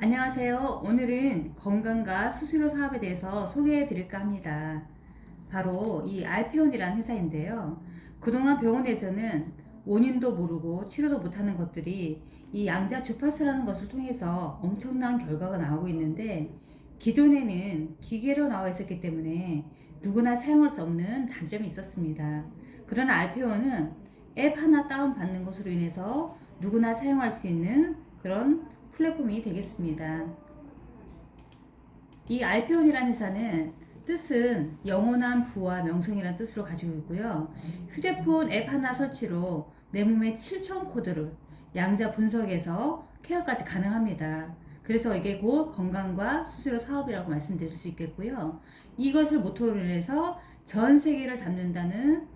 안녕하세요. 오늘은 건강과 수수료 사업에 대해서 소개해 드릴까 합니다. 바로 이 알페온이라는 회사인데요. 그동안 병원에서는 원인도 모르고 치료도 못하는 것들이 이 양자 주파수라는 것을 통해서 엄청난 결과가 나오고 있는데, 기존에는 기계로 나와 있었기 때문에 누구나 사용할 수 없는 단점이 있었습니다. 그러나 알페온은 앱 하나 다운받는 것으로 인해서 누구나 사용할 수 있는 그런 플랫폼이 되겠습니다. 이 알페온이라는 회사는 뜻은 영원한 부와 명성이라는 뜻으로 가지고 있고요. 휴대폰 앱 하나 설치로 내 몸의 7천 코드를 양자 분석해서 케어까지 가능합니다. 그래서 이게 곧 건강과 수수료 사업이라고 말씀드릴 수 있겠고요. 이것을 모토로 해서 전 세계를 담는다는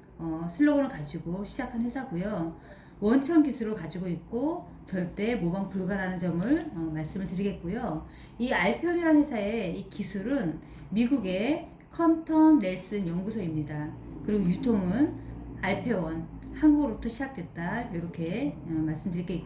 슬로건을 가지고 시작한 회사고요. 원천 기술을 가지고 있고 절대 모방 불가라는 점을 말씀을 드리겠고요. 이 알페온이라는 회사의 이 기술은 미국의 컨텀 넬슨 연구소입니다. 그리고 유통은 알페온 한국으로부터 시작됐다, 이렇게 말씀드릴 게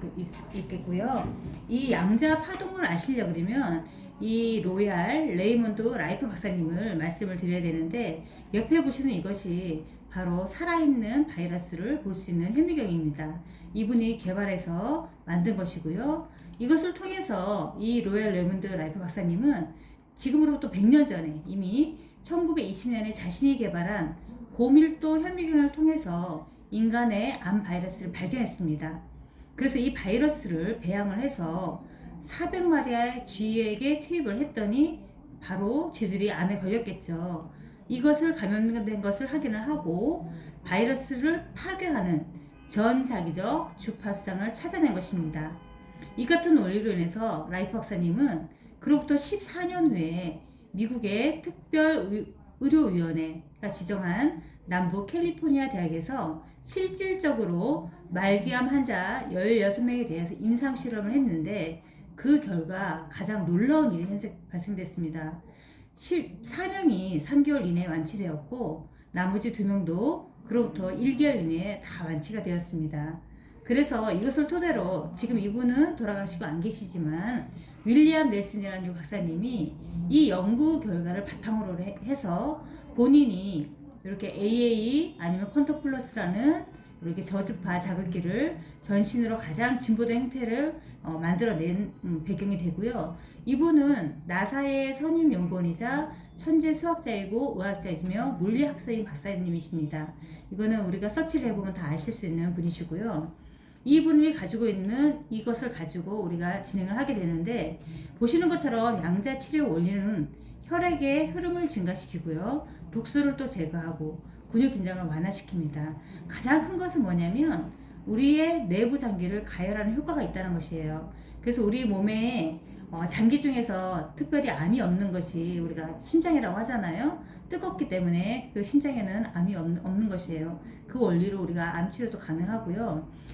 있겠고요. 이 양자 파동을 아시려 그러면 이 로얄 레이먼드 라이프 박사님을 말씀을 드려야 되는데, 옆에 보시는 이것이 바로 살아있는 바이러스를 볼 수 있는 현미경입니다. 이분이 개발해서 만든 것이고요. 이것을 통해서 이 로얄 레이먼드 라이프 박사님은 지금으로부터 100년 전에 이미 1920년에 자신이 개발한 고밀도 현미경을 통해서 인간의 암 바이러스를 발견했습니다. 그래서 이 바이러스를 배양을 해서 400마리의 쥐에게 투입을 했더니 바로 쥐들이 암에 걸렸겠죠. 이것을 감염된 것을 확인을 하고 바이러스를 파괴하는 전자기적 주파수장을 찾아낸 것입니다. 이 같은 원리로 인해서 라이프 박사님은 그로부터 14년 후에 미국의 특별의료위원회가 지정한 남부 캘리포니아 대학에서 실질적으로 말기암 환자 16명에 대해서 임상실험을 했는데, 그 결과 가장 놀라운 일이 발생됐습니다. 14명이 3개월 이내에 완치되었고, 나머지 2명도 그로부터 1개월 이내에 다 완치가 되었습니다. 그래서 이것을 토대로 지금 이분은 돌아가시고 안 계시지만 윌리엄 넬슨이라는 박사님이 이 연구 결과를 바탕으로 해서 본인이 이렇게 AA 아니면 퀀텀 플러스라는 이렇게 저주파 자극기를 전신으로 가장 진보된 형태를 만들어낸 배경이 되고요. 이분은 나사의 선임 연구원이자 천재 수학자이고 의학자이며 물리학자인 박사님이십니다. 이거는 우리가 서치를 해보면 다 아실 수 있는 분이시고요. 이분이 가지고 있는 이것을 가지고 우리가 진행을 하게 되는데, 보시는 것처럼 양자 치료 원리는 혈액의 흐름을 증가시키고요, 독소를 또 제거하고 근육 긴장을 완화시킵니다. 가장 큰 것은 뭐냐면 우리의 내부 장기를 가열하는 효과가 있다는 것이에요. 그래서 우리 몸에 장기 중에서 특별히 암이 없는 것이 우리가 심장이라고 하잖아요. 뜨겁기 때문에 그 심장에는 암이 없는 것이에요. 그 원리로 우리가 암 치료도 가능하고요.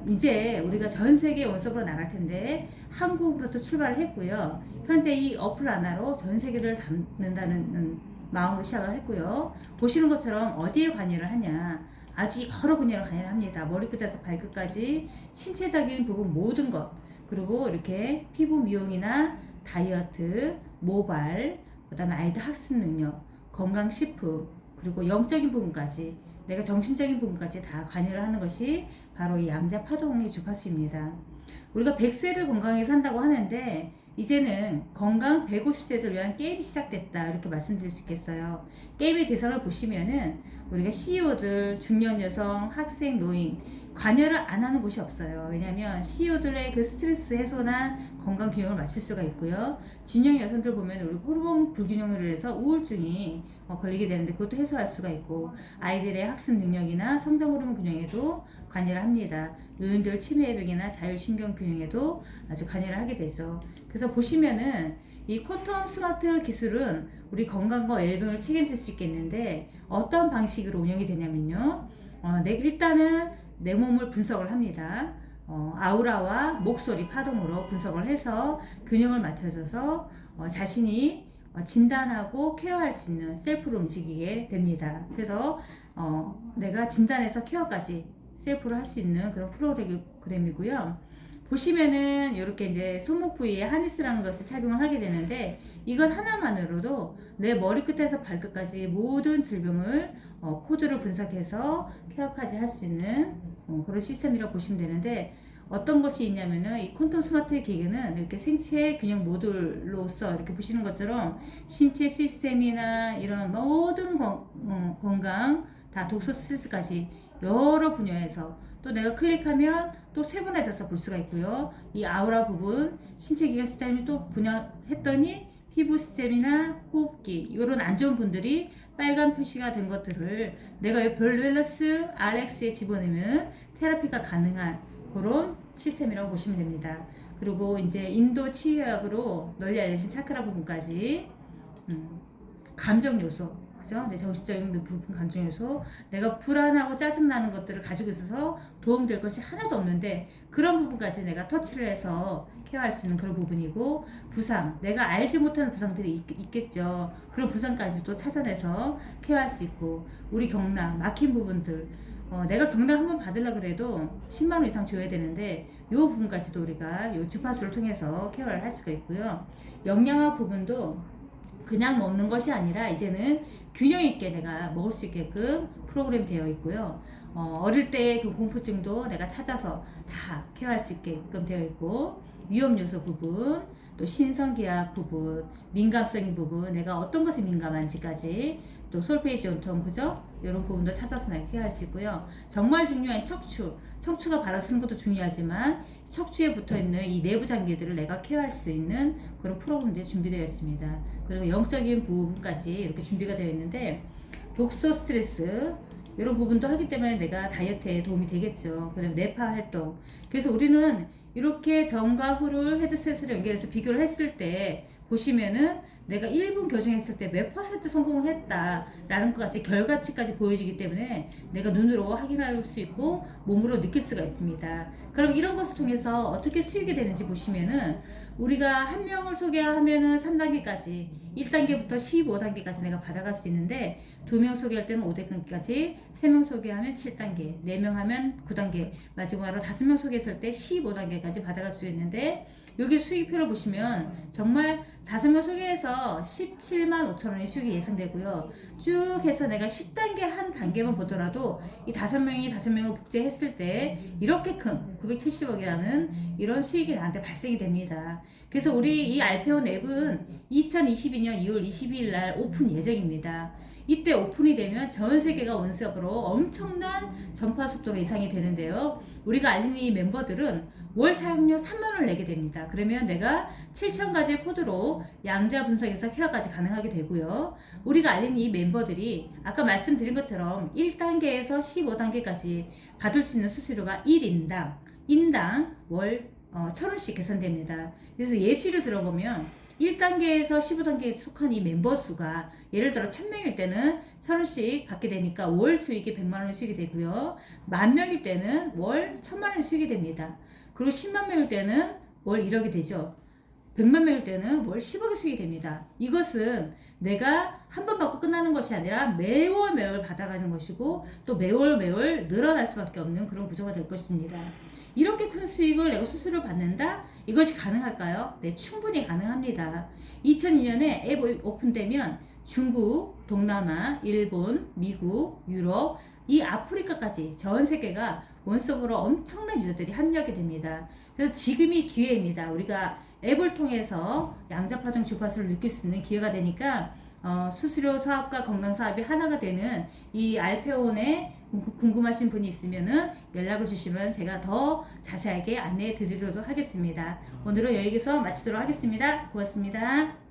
이제 우리가 전 세계 원섭으로 나갈 텐데 한국으로부터 출발을 했고요. 현재 이 어플 하나로 전 세계를 담는다는 마음으로 시작을 했고요. 보시는 것처럼 어디에 관여를 하냐, 아주 여러 분야로 관여를 합니다. 머리끝에서 발끝까지 신체적인 부분 모든 것, 그리고 이렇게 피부 미용이나 다이어트, 모발, 그 다음에 아이들 학습 능력, 건강식품, 그리고 영적인 부분까지, 내가 정신적인 부분까지 다 관여를 하는 것이 바로 이 양자 파동의 주파수입니다. 우리가 100세를 건강하게 산다고 하는데, 이제는 건강 150세를 위한 게임이 시작됐다, 이렇게 말씀드릴 수 있겠어요. 게임의 대상을 보시면은 우리가 CEO들, 중년 여성, 학생, 노인 관여를 안 하는 곳이 없어요. 왜냐하면 CEO들의 그 스트레스 해소나 건강 균형을 맞출 수가 있고요. 중년 여성들 보면 우리 호르몬 불균형으로 해서 우울증이 걸리게 되는데 그것도 해소할 수가 있고, 아이들의 학습 능력이나 성장 호르몬 균형에도 관여를 합니다. 노인들 치매 예방이나 자율신경 균형에도 아주 관여를 하게 되죠. 그래서 보시면은 이 퀀텀 스마트 기술은 우리 건강과 웰빙을 책임질 수 있겠는데, 어떤 방식으로 운영이 되냐면요. 일단은 내 몸을 분석을 합니다. 아우라와 목소리 파동으로 분석을 해서 균형을 맞춰줘서 자신이 진단하고 케어할 수 있는 셀프로 움직이게 됩니다. 그래서 내가 진단해서 케어까지 셀프로 할 수 있는 그런 프로그램이고요. 보시면은 이렇게 이제 손목 부위에 하니스라는 것을 착용을 하게 되는데 이것 하나만으로도 내 머리끝에서 발끝까지 모든 질병을 코드를 분석해서 케어까지 할 수 있는 그런 시스템이라고 보시면 되는데 어떤 것이 있냐면은 이 퀀텀 스마트 기계는 이렇게 생체 균형 모듈로서 이렇게 보시는 것처럼 신체 시스템이나 이런 모든 건강 다 독소 스트레스까지 여러 분야에서 또 내가 클릭하면 또 세분화돼서 볼 수가 있고요. 이 아우라 부분 신체 기관 시스템이 또 분야했더니 피부 시스템이나 호흡기 이런 안 좋은 분들이 빨간 표시가 된 것들을 내가 이 밸런스 RX에 집어넣으면 테라피가 가능한 그런 시스템이라고 보시면 됩니다. 그리고 이제 인도 치유약으로 널리 알려진 차크라 부분까지 감정 요소, 그죠? 내 정신적인 부분 감정 요소, 내가 불안하고 짜증나는 것들을 가지고 있어서 도움될 것이 하나도 없는데 그런 부분까지 내가 터치를 해서 케어할 수 있는 그런 부분이고 부상, 내가 알지 못하는 부상들이 있겠죠. 그런 부상까지도 찾아내서 케어할 수 있고 우리 경락, 막힌 부분들 내가 경락 한번 받으려 그래도 10만 원 이상 줘야 되는데 이 부분까지도 우리가 이 주파수를 통해서 케어를 할 수가 있고요. 영양학 부분도 그냥 먹는 것이 아니라 이제는 균형 있게 내가 먹을 수 있게끔 프로그램 되어 있고요. 어릴 때 그 공포증도 내가 찾아서 다 케어할 수 있게끔 되어 있고 위험 요소 부분, 또 신성기학 부분, 민감성인 부분, 내가 어떤 것에 민감한지까지 또 솔페이지 온통 그죠? 이런 부분도 찾아서 내가 케어할 수 있고요. 정말 중요한 척추가 바로 서는 것도 중요하지만 척추에 붙어있는 이 내부 장기들을 내가 케어할 수 있는 그런 프로그램들이 준비되어 있습니다. 그리고 영적인 부분까지 이렇게 준비가 되어 있는데 독소 스트레스 이런 부분도 하기 때문에 내가 다이어트에 도움이 되겠죠. 그다음에 뇌파 활동. 그래서 우리는 이렇게 전과 후를 헤드셋을 연결해서 비교를 했을 때 보시면은 내가 1분 교정했을 때 몇 퍼센트 성공을 했다라는 것 같이 결과치까지 보여주기 때문에 내가 눈으로 확인할 수 있고 몸으로 느낄 수가 있습니다. 그럼 이런 것을 통해서 어떻게 수익이 되는지 보시면은 우리가 한 명을 소개하면은 3단계까지 1단계부터 15단계까지 내가 받아갈 수 있는데 2명 소개할 때는 5단계까지 3명 소개하면 7단계 4명 하면 9단계 마지막으로 5명 소개했을 때 15단계까지 받아갈 수 있는데 여기 수익표를 보시면 정말 5명 소개해서 17만 5천 원의 수익이 예상되고요. 쭉 해서 내가 10단계 한 단계만 보더라도 이 5명을 복제했을 때 이렇게 큰 970억이라는 이런 수익이 나한테 발생이 됩니다. 그래서 우리 이 알페온 앱은 2022년 2월 22일 날 오픈 예정입니다. 이때 오픈이 되면 전 세계가 원석으로 엄청난 전파 속도로 예상이 되는데요. 우리가 알린 이 멤버들은 월 사용료 3만원을 내게 됩니다. 그러면 내가 7,000가지의 코드로 양자 분석해서 케어까지 가능하게 되고요. 우리가 알린 이 멤버들이 아까 말씀드린 것처럼 1단계에서 15단계까지 받을 수 있는 수수료가 1인당 월 1,000원씩 계산됩니다. 그래서 예시를 들어보면 1단계에서 15단계에 속한 이 멤버 수가 예를 들어 1000명일 때는 1,000원씩 받게 되니까 월 수익이 100만 원의 수익이 되고요. 10,000명일 때는 월 1,000만 원의 수익이 됩니다. 그리고 10만 명일 때는 월 1억이 되죠. 100만 명일 때는 월 10억의 수익이 됩니다. 이것은 내가 한 번 받고 끝나는 것이 아니라 매월 받아가는 것이고 또 매월 늘어날 수밖에 없는 그런 구조가 될 것입니다. 이렇게 큰 수익을 내가 수수료 받는다? 이것이 가능할까요? 네, 충분히 가능합니다. 2002년에 앱 오픈되면 중국, 동남아, 일본, 미국, 유럽, 이 아프리카까지 전 세계가 원석으로 엄청난 유저들이 합류하게 됩니다. 그래서 지금이 기회입니다. 우리가 앱을 통해서 양자파동 주파수를 느낄 수 있는 기회가 되니까 수수료 사업과 건강 사업이 하나가 되는 이 알페온에 궁금하신 분이 있으면은 연락을 주시면 제가 더 자세하게 안내해 드리도록 하겠습니다. 오늘은 여기서 마치도록 하겠습니다. 고맙습니다.